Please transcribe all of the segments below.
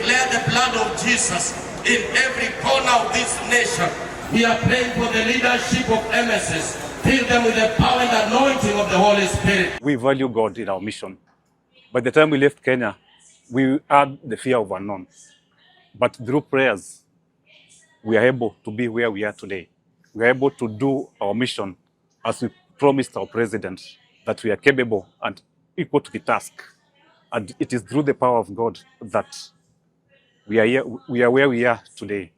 declare the blood of Jesus in every corner of this nation. We are praying for the leadership of MSS. Fill them with the power and anointing of the Holy Spirit. We value God in our mission. By the time we left Kenya, we had the fear of unknown. But through prayers, we are able to be where we are today. We are able to do our mission as we promised our president, that we are capable and equal to the task. And it is through the power of God that we are here, we are where we are today.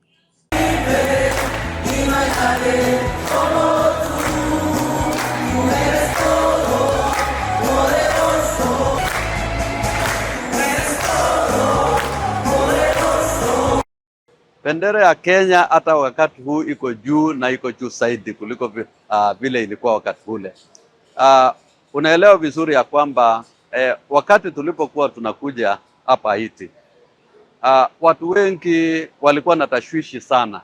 Bendera ya Kenya hata wakati huu iko juu na iko juu zaidi kuliko vile ilikuwa wakati ule. Unaelewa vizuri ya kwamba wakati tulipokuwa tunakuja hapa Haiti, watu wengi walikuwa na tashwishi sana,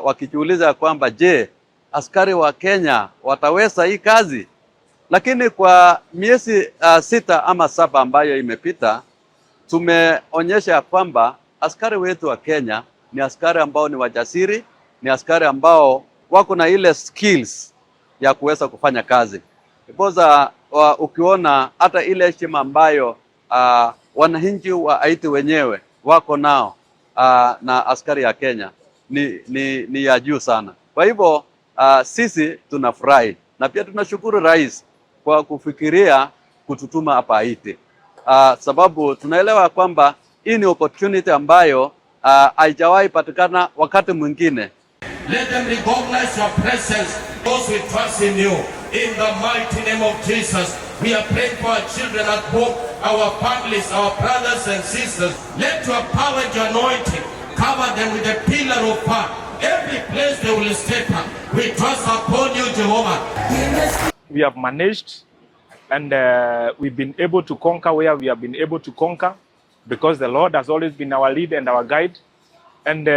wakijiuliza ya kwamba je, askari wa Kenya wataweza hii kazi? Lakini kwa miezi 6 ama 7 ambayo imepita, tumeonyesha ya kwamba askari wetu wa Kenya ni askari ambao ni wajasiri, ni askari ambao wako na ile skills ya kuweza kufanya kazi. Because ukiona hata ile heshima ambayo wananchi wa Haiti wenyewe wako nao na askari ya Kenya ni ya juu sana. Kwa hivyo sisi tunafurahi na pia tunashukuru rais kwa kufikiria kututuma hapa Haiti. Sababu tunaelewa kwamba hii ni opportunity ambayo haijawahi patikana wakati mwingine. Let them recognize your presence, those who trust in you. In the mighty name of Jesus, we are praying for our children at home, our families, our brothers and sisters. Let your power and your anointing cover them with a pillar of fire. Every place they will step up, we trust upon you, Jehovah. We have managed and we've been able to conquer where we have been able to conquer, because the Lord has always been our lead and our guide. And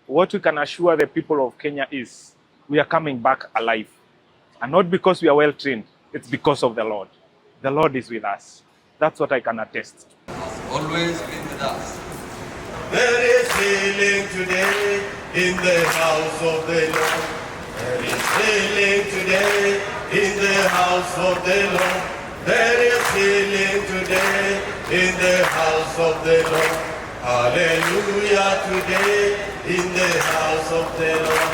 what we can assure the people of Kenya is we are coming back alive. And not because we are well trained, it's because of the Lord. The Lord is with us. That's what I can attest. Always been with us. There is healing today in the house of the Lord. There is healing today in the house of the Lord. There is healing today in the house of the Lord. Hallelujah today in the house of the Lord.